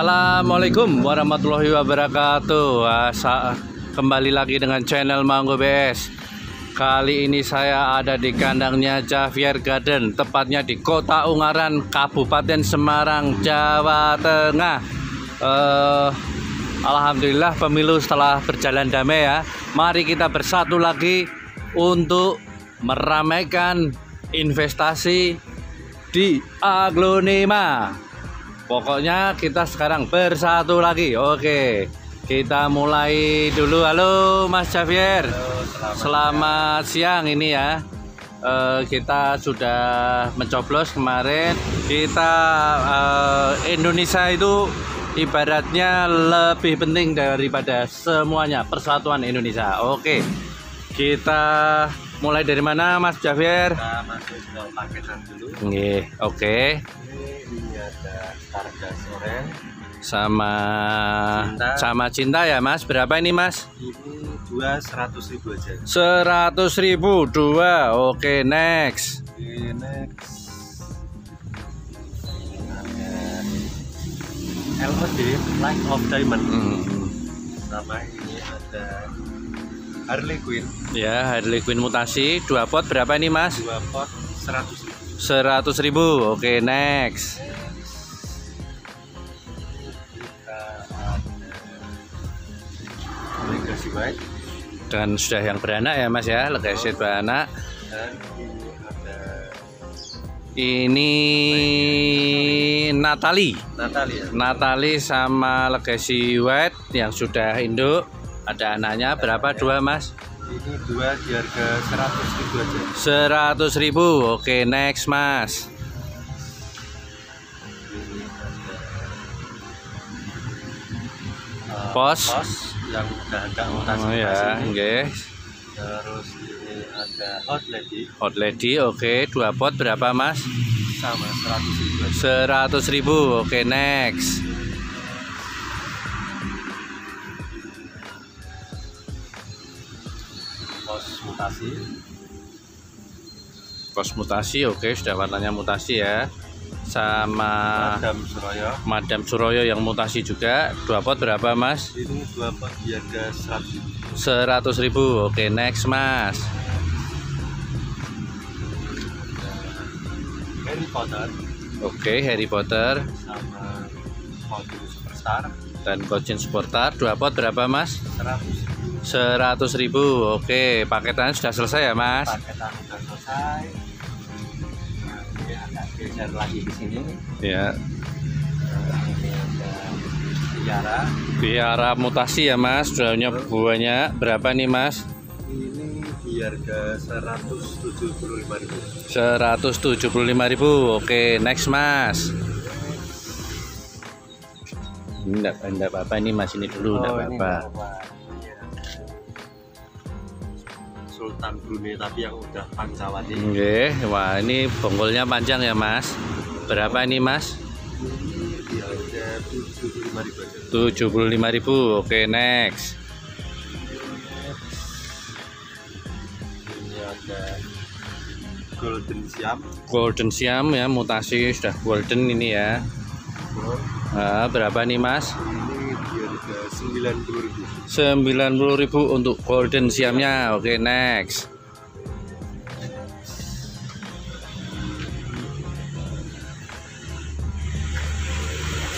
Assalamualaikum warahmatullahi wabarakatuh. Kembali lagi dengan channel Manggo BS. Kali ini saya ada di kandangnya Javier Garden, tepatnya di Kota Ungaran, Kabupaten Semarang, Jawa Tengah. Alhamdulillah pemilu setelah berjalan damai ya. Mari kita bersatu lagi untuk meramaikan investasi di Aglonema. Pokoknya kita sekarang bersatu lagi. Oke, kita mulai dulu. Halo Mas Javier. Halo, selamat siang ini ya. Kita sudah mencoblos kemarin. Kita Indonesia itu ibaratnya lebih penting daripada semuanya, persatuan Indonesia. Oke, kita mulai dari mana Mas Javier? Kita masuk ke paketan dulu. Oke. Ini ada Stardust Orange sama cinta ya Mas. Berapa ini Mas? ini 100.000 aja. 100.000 dua. Oke, next. Next ada LOD Light of Diamond. Sama ini ada Harley Quinn. Ya, Harley Quinn mutasi 2 pot. Berapa ini Mas? 2 pot 100.000. 100.000. Oke, next. Kita ada Legacy White. Dan sudah yang beranak ya Mas ya, Legacy beranak. Dan ini ada Ini Natali sama Legacy White yang sudah induk. Ada anaknya berapa? 2 Mas? Ini 2 di harga 100.000 aja. 100.000. Oke, next Mas. Pos yang udah agak mutasi. Oh ya, oke. Terus ini ada Hot Lady, oke. 2 pot berapa Mas? sama 100.000 aja. 100.000. Oke, next. Pos mutasi, oke, sudah warnanya mutasi ya. Sama Madam Suroyo yang mutasi juga. 2 pot berapa Mas? Ini 2 pot di harga 100.000. 100.000. Oke, next Mas. Harry Potter. Oke, Harry Potter Sama Cochin Superstar. dan Cochin Superstar. 2 pot berapa Mas? 100.000. 100.000. Oke, paketannya sudah selesai ya Mas? Paketan sudah selesai. Nah, ini agak geser lagi di sini. Ya. Ini ada Biara mutasi ya Mas. Daunnya buahnya berapa nih Mas? Ini di harga 175.000. 175.000. Oke, next Mas. Enggak apa-apa ini Mas, ini dulu enggak apa-apa. Sultan Brunei tapi yang udah pancawati. Oke, wah ini bonggolnya panjang ya Mas. Berapa ini Mas? Ini di harga 75.000 aja. 75.000. Oke, next. Ini ada Golden Siam ya, mutasi sudah golden ini ya. Nah, berapa nih Mas? Ini di harga 90.000. 90.000 untuk Golden Siamnya. Oke, next.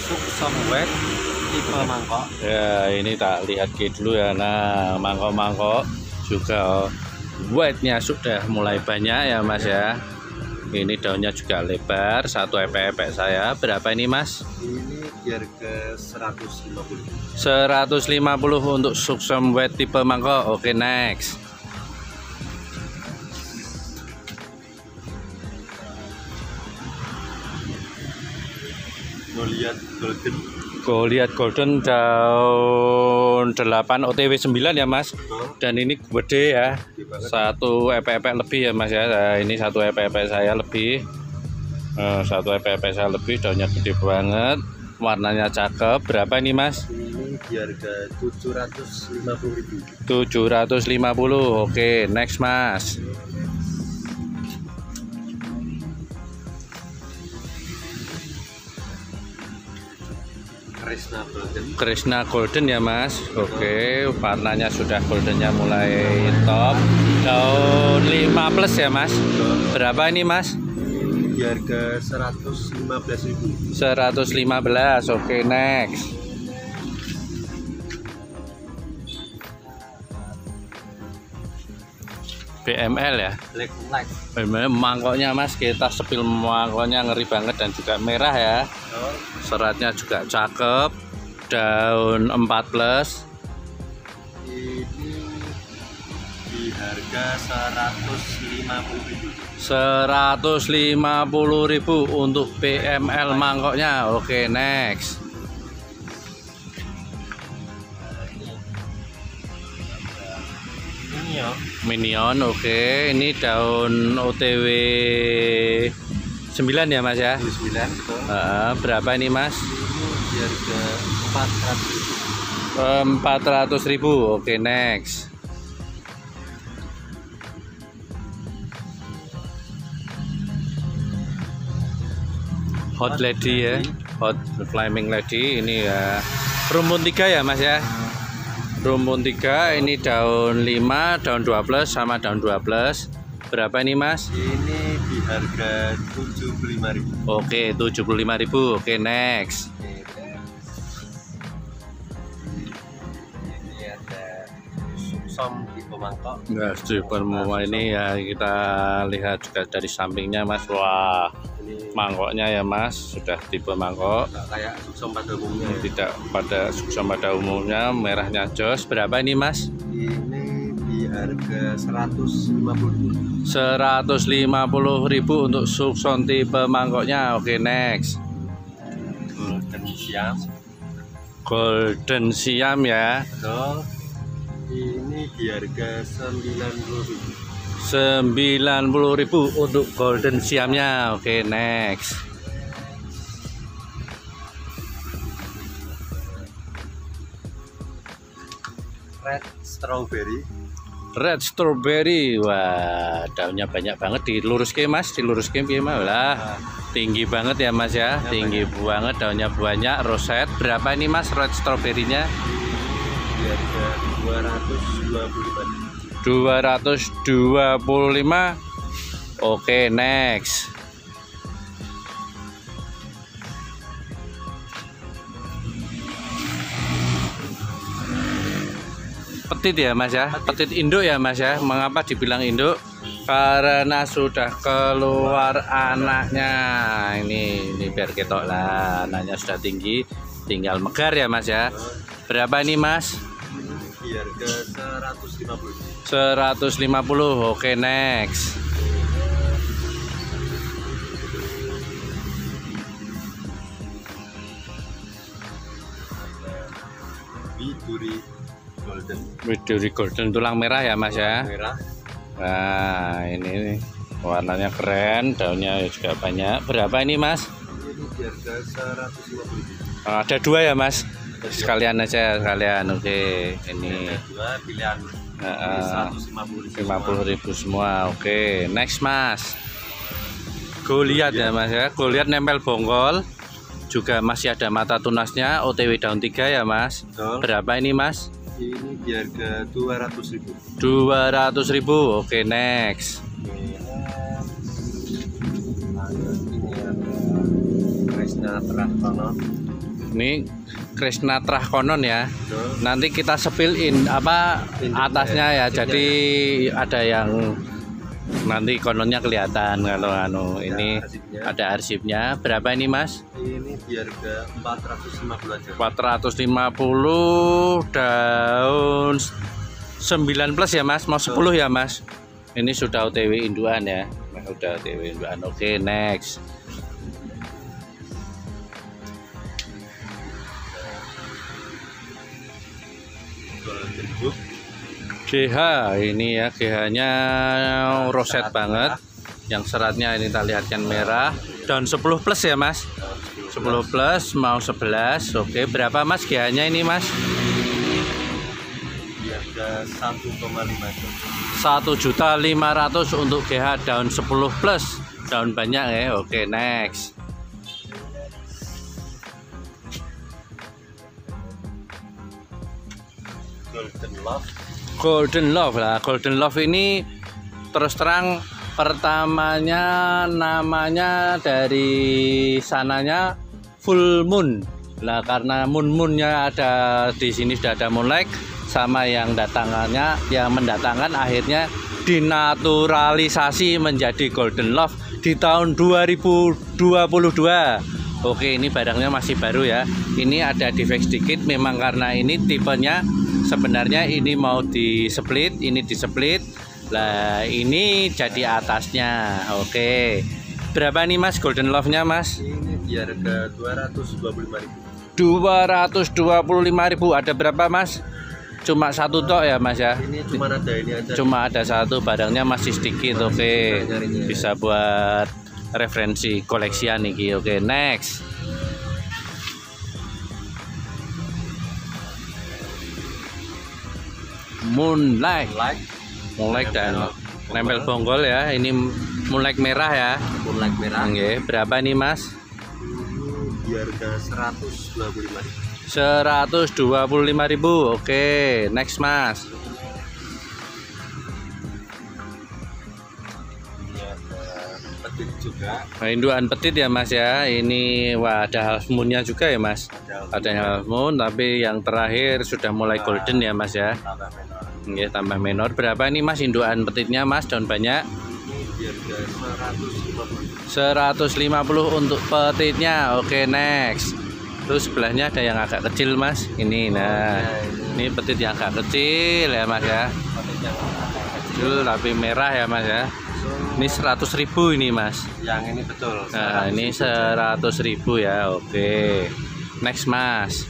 Suksum Wet tipe mangkok. Ya, ini tak lihat dulu ya. Nah, mangkok-mangkok juga white-nya sudah mulai banyak ya Mas ya. Ini daunnya juga lebar. 1 epek saya. Berapa ini Mas? Ini di harga 150. 150 untuk Suksum White tipe mangkok. Oke, next. Goliath Golden daun 8 OTW 9 ya Mas. Dan ini gede ya. 1 epek lebih ya Mas ya. Nah, ini 1 epek saya lebih. 1 epek saya lebih, daunnya gede banget. Warnanya cakep. Berapa ini Mas? Ini di harga 750.000. 750. Oke, next Mas. Krishna Golden ya Mas. Oke, warnanya sudah goldennya mulai top. Daun 5 plus ya Mas. Berapa ini Mas? Di harga 115.000. 115. Oke, next. BML ya. Mangkoknya Mas, kita sepil mangkoknya ngeri banget dan juga merah ya. Seratnya juga cakep. Daun 4 plus. Ini di harga 150.000. 150.000 untuk BML mangkoknya. Oke, next. Minion, oke. Ini daun OTW 9 ya Mas ya? 9, betul. Berapa ini Mas? Ini harga 400.000. Oke, next. Hot Lady ya, Hot Flaming Lady ini ya. Rumpun 3 ya Mas ya? Rumpun 3, ini daun 5, daun 12 sama daun 12. Berapa ini Mas? Ini di harga 75.000. Oke, 75.000. Oke, next. Ini ada suksom tipe mangkok. Nah, semua ini ya kita lihat juga dari sampingnya Mas. Wah, mangkoknya ya Mas, sudah tipe mangkok. Kayak suksom pada umumnya. Tidak pada suksom pada umumnya, merahnya jos. Berapa ini Mas? Ini di harga 150.000. 150.000 untuk suksom tipe mangkoknya. Oke, next. Golden Siam. Golden Siam ya. Betul. Ini di harga 90.000. 90.000 untuk Golden Siamnya. Oke, next. Red Strawberry. Red Strawberry. Wah, daunnya banyak banget. Diluruskan Mas, diluruskan piye Mas? Lah, tinggi banget ya Mas ya. Tinggi banget, daunnya banyak, roset. Berapa ini Mas Red Strawberry-nya? Di harga 225. 225. Oke, next. Petit ya Mas ya, petit induk ya Mas ya. Mengapa dibilang induk? Karena sudah keluar anaknya. Ini biar ketok lah, anaknya sudah tinggi, tinggal megar ya Mas ya. Berapa ini Mas? Di harga 150. 150. Oke, next. Widuri Golden tulang merah ya Mas ya. Merah. Nah, ini warnanya keren, daunnya juga banyak. Berapa ini Mas? Ini di harga 150. Ada 2 ya Mas. Sekalian aja sekalian. Oke, ini dua pilihan. 150.000 semua. Oke, next Mas. Goliath ya Mas ya. Goliath nempel bongkol. Juga masih ada mata tunasnya. OTW daun 3 ya Mas. Betul. Berapa ini Mas? Ini di harga 200.000. 200.000. Oke, next. Ini ada Krishna Trahkonon. Ini Krishna Trahkonon ya. Betul. Nanti kita sepilin apa atasnya ya. Jadi ada yang nanti kononnya kelihatan kalau ini ada arsipnya. Berapa ini Mas? Ini di harga 450 aja. 450 daun 9 plus ya Mas. Mau 10 ya Mas. Ini sudah OTW induan ya. Udah OTW induan. Oke, next. GH ini ya, GH-nya roset banget. Yang seratnya ini kita lihatkan merah. Daun 10 plus ya Mas. 10 plus mau 11. Oke, berapa Mas GH-nya ini Mas? Di harga 1,5. 1.500.000 untuk GH daun 10 plus. Daun banyak ya. Oke, next. Golden Love. Golden Love lah. Golden Love ini terus terang pertamanya namanya dari sananya Full Moon. Lah karena moonnya ada di sini, sudah ada Moonlight, sama yang mendatangkan akhirnya dinaturalisasi menjadi Golden Love di tahun 2022. Oke, ini barangnya masih baru ya. Ini ada defect sedikit memang karena ini tipenya sebenarnya ini mau di split, ini di split. Lah ini jadi atasnya. Oke. Berapa nih Mas Golden Love-nya Mas? Ini di harga 225.000. 225.000. Ada berapa Mas? Cuma satu tok ya Mas ya? Ini cuma ada ini aja. Cuma ada satu, barangnya masih sedikit. Oke. Bisa buat referensi koleksian nih. Oke, next. Moonlight dan nempel bonggol ya. Ini Moonlight merah ya. Moonlight merah. Oke, berapa nih Mas? Di harga 125.000. 125.000. Oke, next Mas. Ini ada petit juga. Nah, induan petit ya Mas ya. Ini wah ada half moonnya juga ya Mas. Ada yang half moon, tapi yang terakhir sudah mulai golden ya Mas ya. Tambah menor. Oke, tambah menor. Berapa nih Mas induan petitnya Mas, daun banyak? Di harga 150. 150 untuk petitnya. Oke, next. Terus sebelahnya ada yang agak kecil Mas. Ini nah. Ini petit yang agak kecil ya Mas ya. Kecil tapi merah ya Mas ya. Ini 100.000 ini Mas. Yang ini betul. Nah, ini 100.000 ya. Oke. Next Mas.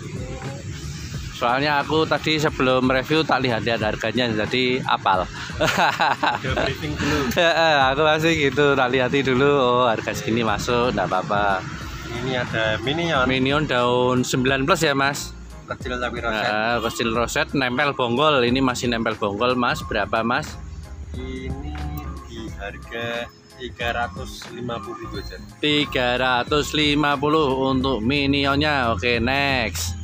Soalnya aku tadi sebelum review tak lihat-lihat harganya, jadi apal. Briefing dulu. Aku masih gitu, tak lihati dulu. Oh, harga segini masuk, enggak apa-apa. Ini ada Minion. Minion daun 19 ya Mas. Kecil tapi roset. Kecil roset, nempel bonggol. Ini masih nempel bonggol Mas. Berapa Mas? Ini di harga 350.000 aja. 350 untuk Minionnya. Oke, next.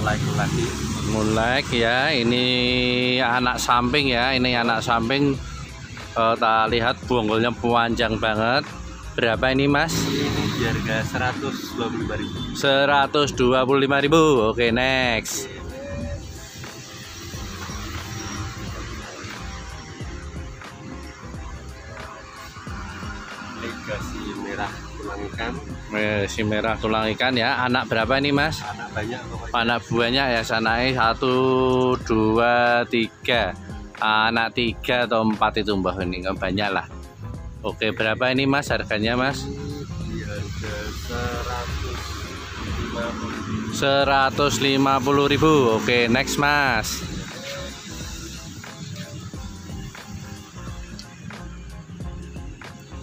Lagi Moonlight ya, ini anak samping ya, ini anak samping. Tak lihat bonggolnya panjang banget. Berapa ini Mas? ini di harga 125.000. 125.000. Oke, next. Legasi merah tulang ikan. Si merah tulang ikan ya. Anak berapa ini Mas? Anak banyak pokoknya. Anak buahnya ya sanai 1, 2, 3. Anak 3 atau 4 itu mbah, ini nggak banyak lah. Oke, berapa ini Mas harganya Mas? Di harga 150.000. Oke, next Mas.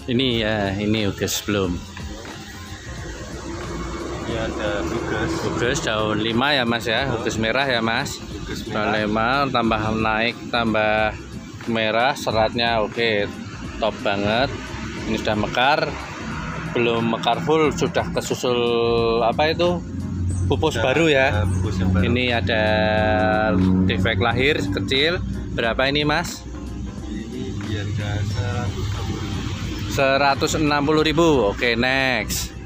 Ini ya, ini ugas belum. Ini ada Ugas daun 5 ya Mas ya, ugas merah ya Mas. Daun 5 tambah naik, tambah merah, seratnya oke, top banget. Ini sudah mekar, belum mekar full, sudah kesusul apa itu? Pupus baru ya. Ini ada defect lahir kecil. Berapa ini Mas? Ini di harga 160.000. Oke, next.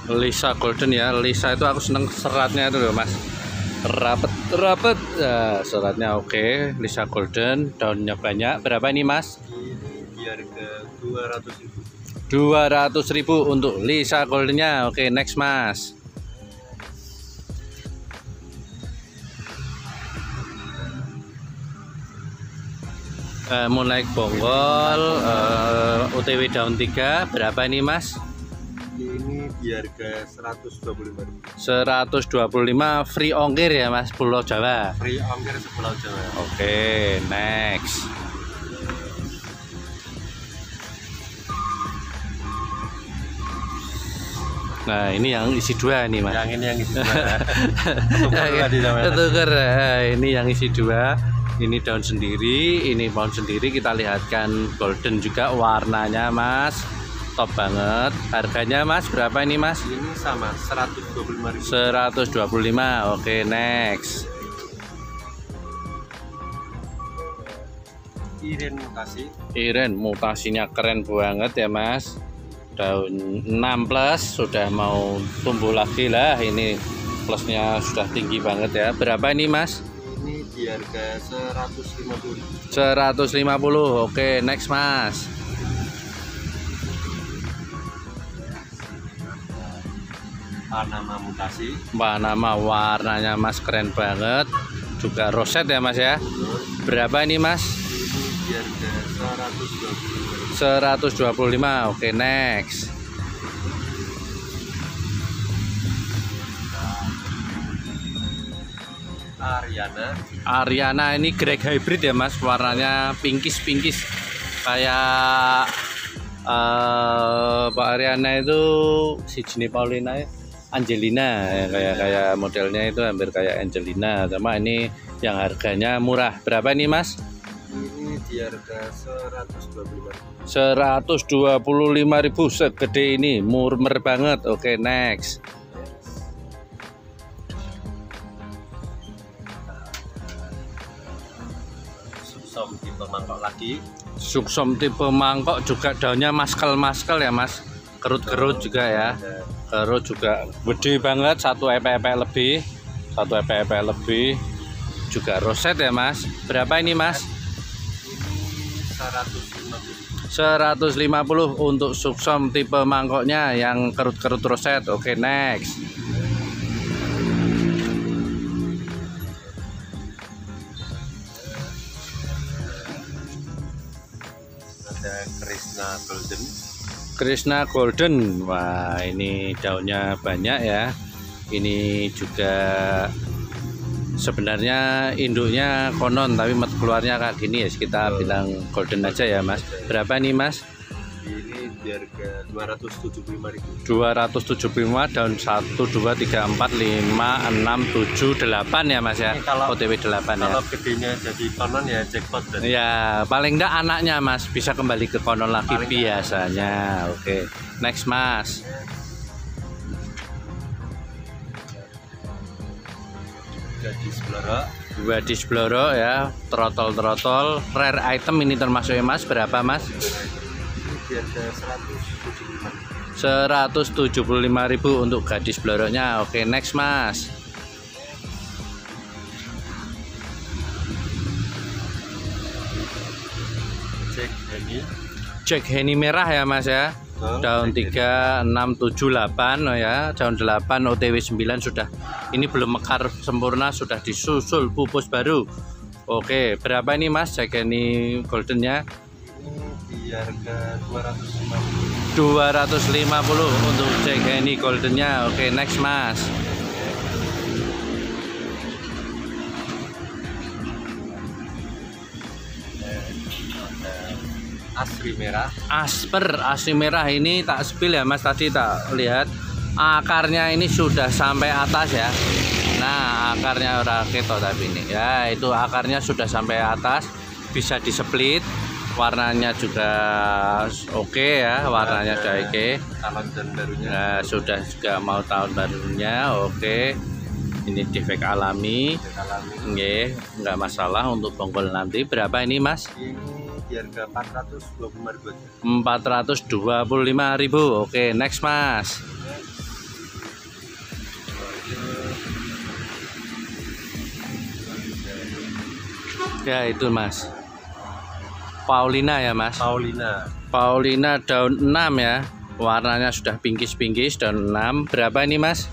Lisa Golden ya. Lisa itu aku seneng seratnya itu loh Mas, rapet seratnya oke. Lisa Golden, daunnya banyak. Berapa ini Mas? Ini di harga 200.000. 200.000 untuk Lisa Goldennya. Oke, next Mas. Moonlight bonggol, UTW daun 3. Berapa ini Mas? Ini di harga 125.000. 125 free ongkir ya Mas, Pulau Jawa. Free ongkir sepulau Jawa. Oke, next. Nah, ini yang isi 2 nih, Mas. Yang ini yang isi 2. Tuker. Ini yang isi 2. Ini daun sendiri, ini pohon sendiri. Kita lihatkan golden juga warnanya, Mas. Top banget. Harganya, Mas, berapa ini, Mas? Ini sama 125.000. 125. Oke, next. Iren mutasi. Iren mutasinya keren banget ya, Mas. Daun 6 plus sudah mau tumbuh lagi lah. Ini plusnya sudah tinggi banget ya. Berapa ini, Mas? Ini di harga 150. 150. Oke, next, Mas. Panama mutasi. Panama warnanya, Mas, keren banget. Juga roset ya, Mas ya. Berapa ini, Mas? Ini di harga 125. 125. Oke, next. Ariana ini grek hybrid ya, Mas. Warnanya pinkish kayak Pak Ariana itu si Jenny Paulina Angelina ya, kayak modelnya itu hampir kayak Angelina. Sama ini yang harganya murah. Berapa ini, Mas? Ini di harga 125. 125.000 segede ini, murmer banget. Oke, next. Suksom tipe mangkok lagi. Suksom tipe mangkok juga daunnya maskel ya, Mas. Kerut-kerut juga ya. Kerut juga gede banget, 1 epek lebih. 1 epek lebih. Juga roset ya, Mas. Berapa ini, Mas? 150 untuk suksom tipe mangkoknya yang kerut-kerut roset. Oke, next. Ada Krishna Golden. Wah, ini daunnya banyak ya. Ini juga sebenarnya induknya konon, tapi keluarnya kayak gini ya. Kita bilang golden aja ya, Mas. Berapa nih, Mas? Ini di harga 275.000. 275. Daun 1 2 3 4 5 6 7 8 ya, Mas ya. Kalau OTW 8 ya. Kalau gedenya jadi konon ya jackpot. Ya, paling enggak anaknya, Mas, bisa kembali ke konon lagi paling biasanya. Oke. Next, Mas. Gadis bloro ya, trotol rare item ini termasuk ya, Mas. Berapa, Mas? Ini harga 175.000 untuk gadis bloronya. Oke, next, Mas. Jack Henny merah ya, Mas ya. Daun 3 6 7 8 ya. Daun 8 OTW 9 sudah. Ini belum mekar sempurna, sudah disusul pupus baru. Oke, berapa ini, Mas, Jack Henny goldennya? Ini di harga 250. 250 untuk Jack Henny goldennya. Oke, next, Mas. Asri merah ini tak spill ya, Mas. Tadi tak lihat akarnya ini sudah sampai atas ya. Nah, akarnya ora keto tapi ini ya, itu akarnya sudah sampai atas, bisa diseplit. Warnanya juga oke ya, warnanya sudah oke. Tahun barunya. Nah, sudah juga mau tahun barunya. Oke. Ini defek alami. Nggih, enggak masalah untuk bonggol nanti. Berapa ini, Mas? Di harga 425.000. 425.000. Oke, next, Mas. Ya, itu, Mas. Paulina ya, Mas. Paulina daun 6 ya. Warnanya sudah pinkish daun 6. Berapa ini, Mas?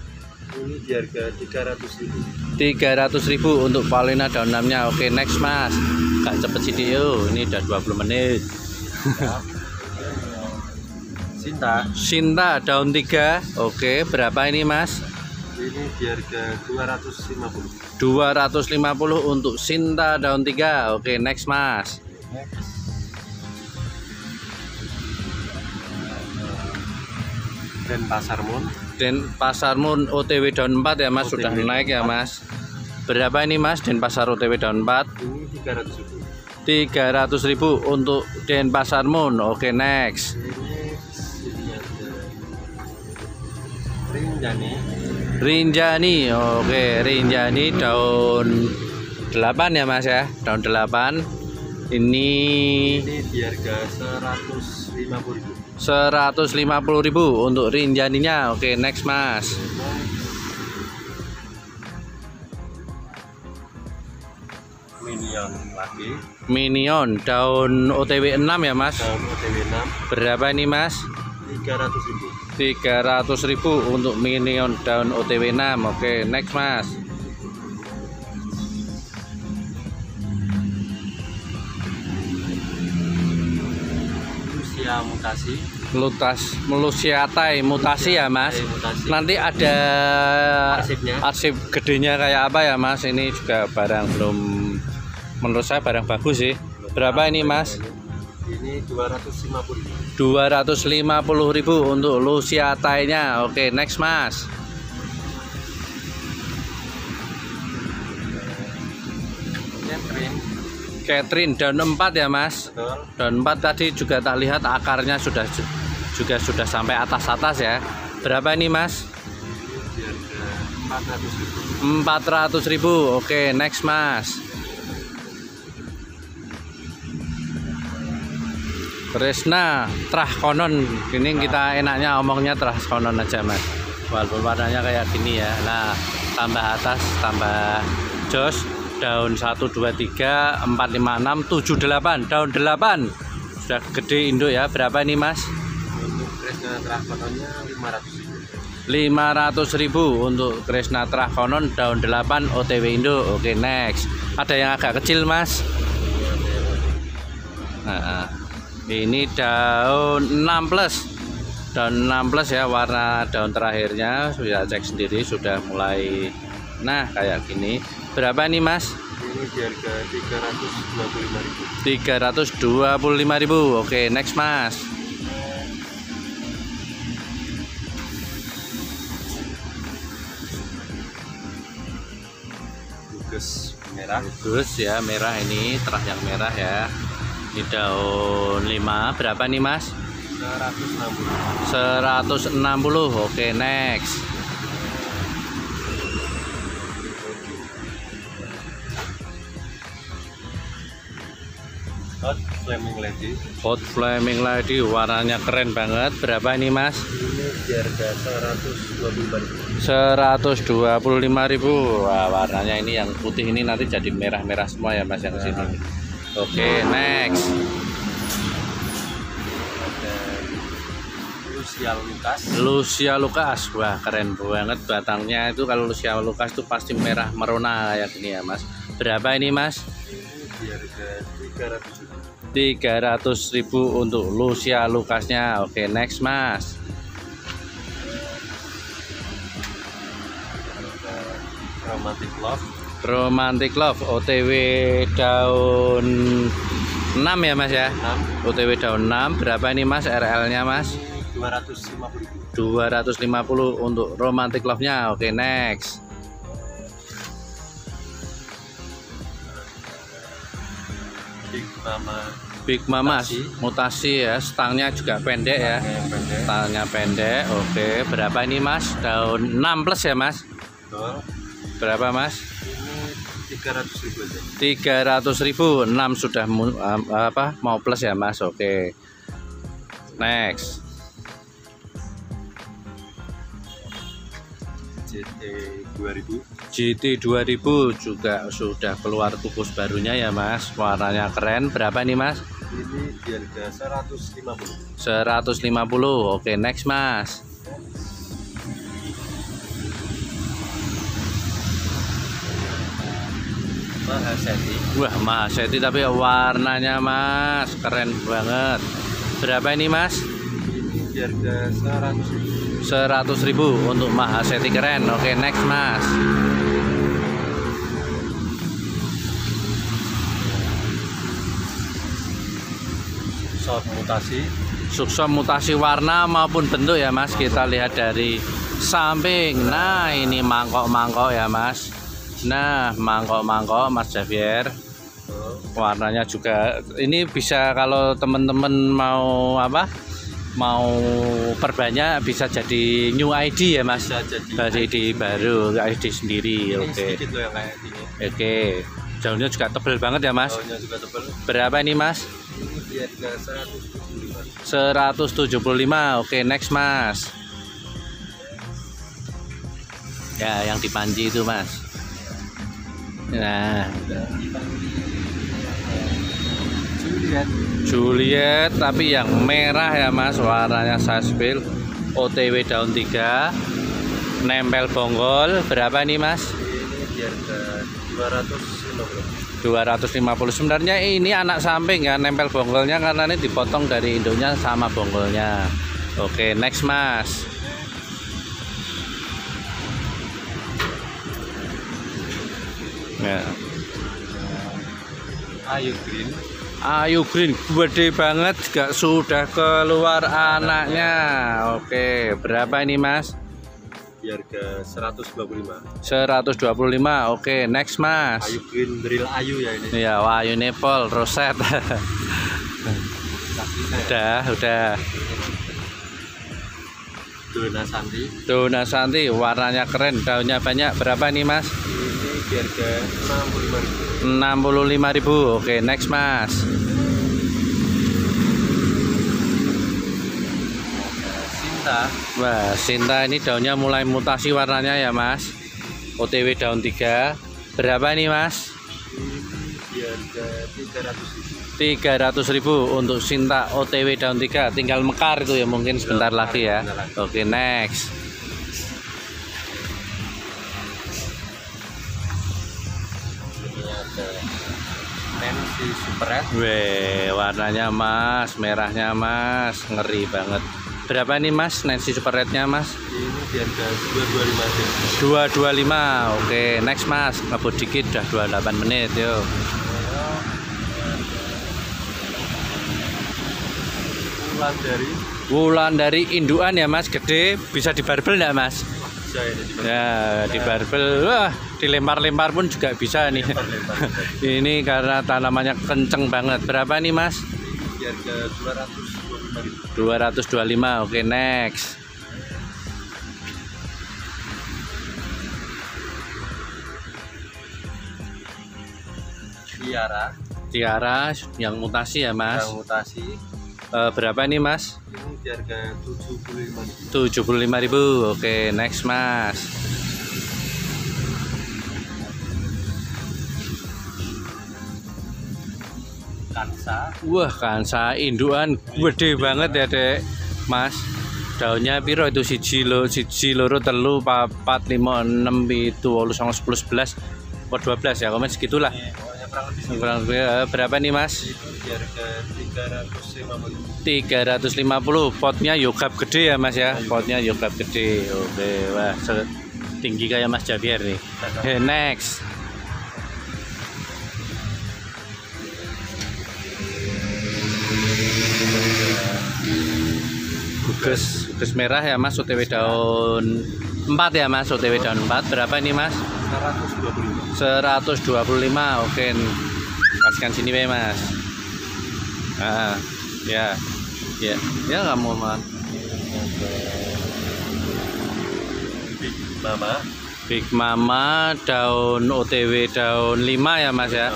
Ini di harga 300.000. 300.000 untuk Paulina daun 6-nya. Oke, next, Mas. Gak cepet sih, ini udah 20 menit. Sinta daun 3. Oke, berapa ini, Mas? Ini di harga 250. 250 untuk Sinta daun 3. Oke, next, Mas. Dan Pasar Moon. Denpasarmu OTW daun 4 ya Mas, sudah OTW naik ya Mas. Berapa ini Mas Denpasar OTW daun 4? Ini 300.000. 300.000 untuk Denpasarmu. Oke, next. Ini ada Rinjani. Rinjani. Oke, Rinjani daun 8 ya Mas ya, daun 8. Ini Di harga 150.000. 150.000 untuk Rinjaninya. Oke, next Mas. Minion lagi. Minion daun OTW 6 ya Mas. Daun OTW 6. Berapa ini Mas? 300.000. 300.000 untuk Minion daun OTW 6. Oke, next Mas. Lucia mutasi. Luciatai mutasi ya Mas. Mutasi. Nanti ada Arsipnya. arsip gedenya kayak apa ya Mas? Ini juga barang belum, menurut saya barang bagus sih. Berapa ini Mas? Ini 250.000. 250.000 untuk Luciatai-nya. Oke, next Mas. Catherine daun 4 ya Mas. Betul. Daun 4 tadi juga tak lihat akarnya sudah sampai atas ya. Berapa ini Mas? Di harga 400.000. Oke, next Mas. Kresna Trah Konon. Ini kita enaknya omongnya Trah Konon aja Mas. Walaupun warnanya kayak gini ya. Nah, tambah atas, tambah jos. Daun 1, 2, 3, 4, 5, 6, 7, 8. Daun 8. Sudah gede induk ya. Berapa ini Mas? untuk Kresna Trakononnya 500.000. 500.000 untuk Kresna Trah Konon daun 8 OTW Indo. Oke, next. Ada yang agak kecil Mas. Nah, ini daun 6 plus. Daun 6 plus ya, warna daun terakhirnya sudah cek sendiri, sudah mulai nah kayak gini. Berapa nih Mas? Ini di harga 325.000. 325.000. Oke, next Mas. Tugas merah. Bagus ya, merah ini, terah yang merah ya. Ini daun 5. Berapa nih Mas? 160. 160. Oke, next. Hot Flaming Lady. Hot Flaming Lady warnanya keren banget. Berapa ini Mas? Ini di harga 125.000. 125.000. Wah, warnanya ini yang putih ini nanti jadi merah-merah semua ya Mas yang sini. Oke, next. Lucia Lucas. Lucia Lucas. Wah, keren banget batangnya itu. Kalau Lucia Lucas itu pasti merah merona kayak gini ya Mas. Berapa ini Mas? Di harga 300.000. 300.000 untuk Lucia Lucasnya. Oke, next Mas. Romantic Love. Romantic Love OTW daun 6 ya Mas ya. 6. OTW daun 6. Berapa ini Mas RL-nya Mas? 250.000. 250 untuk Romantic Love-nya. Oke, next. Big Mama mutasi ya, stangnya juga pendek ya. Stangnya pendek. Oke, berapa ini Mas? Daun 6 plus ya Mas? Betul. Berapa Mas? Ini 300.000 aja. 300.000. 6 sudah mau plus ya Mas. Oke. Next. GT 2000 juga sudah keluar kukus barunya ya Mas. Warnanya keren. Berapa nih Mas? Ini di harga 150. 150. Oke, next Mas. Mahaseti. Wah, Mahaseti tapi warnanya Mas keren banget. Berapa ini Mas? Ini di harga 100.000. 100.000 untuk Mahaseti keren. Oke, next Mas. Short mutasi. Sukses mutasi warna maupun bentuk ya Mas. Kita lihat dari samping. Nah, ini mangkok-mangkok ya, Mas. Nah, mangkok-mangkok Mas Javier. Warnanya juga ini bisa kalau teman-teman mau apa? Mau perbanyak bisa jadi new ID ya, Mas. Bisa jadi ID baru, ID sendiri. Ini Oke. sedikit loh yang kayak gini. Oke. Daunnya juga tebal banget ya, Mas. Daunnya juga tebal. Berapa ini, Mas? Ini di harga 175. 175. Oke, next, Mas. Ya, yang di panci itu, Mas. Nah, Juliet tapi yang merah ya, Mas. Warnanya saspil. OTW daun 3. Nempel bonggol. Berapa nih, Mas? Ini di harga 250. 250. Sebenarnya ini anak samping ya, nempel bonggolnya karena ini dipotong dari induknya sama bonggolnya. Oke, next, Mas. Ya. Ayu Green gede banget, gak sudah keluar anaknya. Oke, berapa ini, Mas? Di harga 125. 125. Oke, next, Mas. Ayu Green Drill Ayu ya ini. Ya, Ayu Nepal roset. udah. Dona Santi warnanya keren, daunnya banyak. Berapa nih, Mas? Ini di harga 65.000. 65.000. Oke, next, Mas. Sinta. Wah, Sinta ini daunnya mulai mutasi warnanya ya, Mas. OTW daun 3. Berapa nih, Mas? Ini di harga 300.000. 300.000 untuk Sinta OTW daun 3. Tinggal mekar itu ya, mungkin sebentar lagi ya. Oke, next. Nancy Super Red. Weh, warnanya, Mas, merahnya, Mas, ngeri banget. Berapa nih, Mas, Nancy Super Red-nya, Mas? Ini di harga 225. 225. Oke, next, Mas. Ngebut dikit udah 28 menit, yuk. Wulandari induan ya, Mas, gede, bisa dibarbel enggak, Mas? Bisa ini dibarbel. Ya, dibarbel. Wah, dilempar-lempar pun juga bisa nih. Ini karena tanamannya kenceng banget. Berapa nih, Mas? Di harga 225.000. 225. Oke, next. Tiara yang mutasi ya, Mas. Yang mutasi. Berapa nih, Mas? Ini di harga 75.000. 75.000. Oke, next, Mas. Kansa. Wah, Kansa induan gede banget ya, Dek. Mas. Daunnya piro itu? Siji loro telu 4 5 6 7 8 9 10 11 12 ya, komen segitulah. Kurang lebih. Berapa nih, Mas? Di harga 350. 350. Potnya yogap gede ya, Mas ya. Potnya yogap gede. Oke, wah, tinggi kayak Mas Javier nih. Next. Gugus merah ya, Mas. OTW daun 4 ya, Mas. OTW daun 4. Berapa ini, Mas? 125. Oke, kasihkan sini be, Mas. Ya nggak mau, Mas. Big Mama daun OTW daun 5 ya, Mas ya.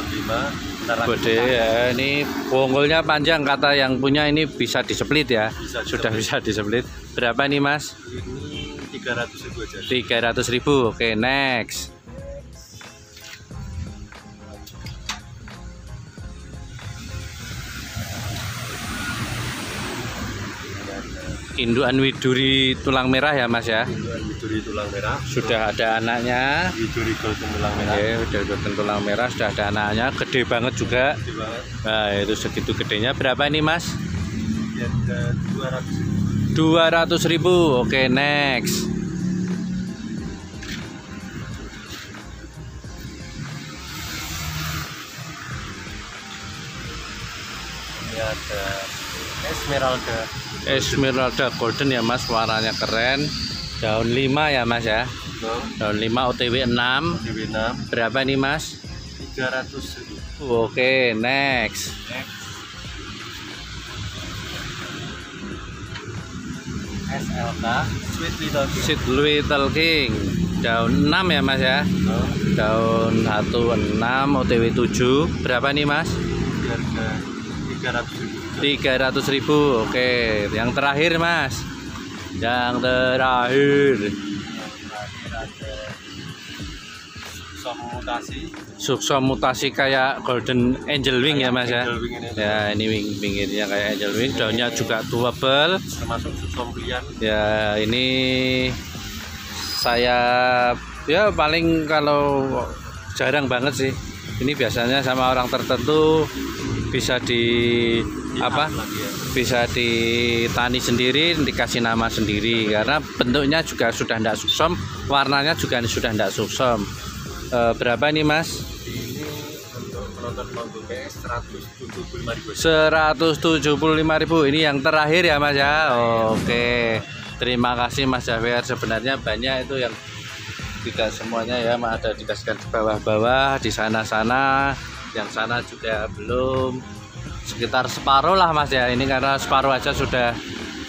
Gede ya. Ini bonggolnya panjang, kata yang punya ini bisa diseplit ya. Sudah bisa diseplit. Berapa nih, Mas? Ini 300.000 aja. 300.000. Oke, next. Induan widuri tulang merah ya, Mas ya. Induan widuri tulang merah. Sudah ada anaknya. Widuri golden tulang merah. Oke, udah golden tulang merah, sudah ada anaknya. Gede banget juga. Gede banget. Nah, itu segitu gedenya. Berapa nih, Mas? Di harga 200.000. 200.000. Oke, next. Ini ada Esmeralda Golden ya, Mas, warnanya keren. Daun 5 ya Mas ya. No. Daun 5 OTW 6. OTW 6. Berapa nih Mas? 300.000. Oke, next. SLK Sweet Little King. Sweet Little King. Daun 6 ya Mas ya. No. Daun 16 OTW 7. Berapa nih Mas? Harga 300.000. 300.000. Oke, yang terakhir Mas. Yang terakhir. Mutasi. Suksom mutasi kayak Golden Angel Wing ya Mas ya. Angel Wing ini. Ya, ini pinggirnya kayak Angel Wing, daunnya juga double. Termasuk suksom pilihan. Ya, ini saya ya paling kalau jarang banget sih. Ini biasanya sama orang tertentu bisa bisa ditani sendiri, dikasih nama sendiri karena bentuknya juga sudah tidak suksom, warnanya juga sudah tidak suksom. Berapa nih Mas? Ini untuk penonton Monggo PS 175.000. 175.000. Ini yang terakhir ya Mas ya. Oke. Terima kasih Mas Javier. Sebenarnya banyak itu yang tidak semuanya ya, ada dikasihkan di bawah-bawah, di sana-sana, yang sana juga belum. Sekitar separuh lah Mas ya. Ini karena separuh aja sudah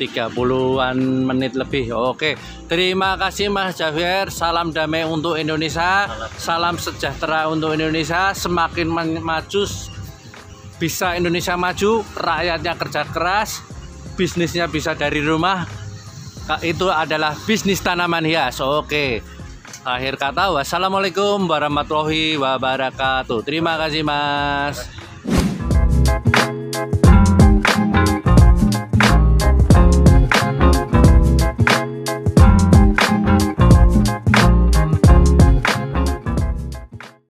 30-an menit lebih. Oke, terima kasih Mas Javier. Salam damai untuk Indonesia, salam sejahtera untuk Indonesia. Semakin maju, bisa Indonesia maju, rakyatnya kerja keras, bisnisnya bisa dari rumah. Itu adalah bisnis tanaman hias. Oke, akhir kata, wassalamualaikum warahmatullahi wabarakatuh. Terima kasih Mas.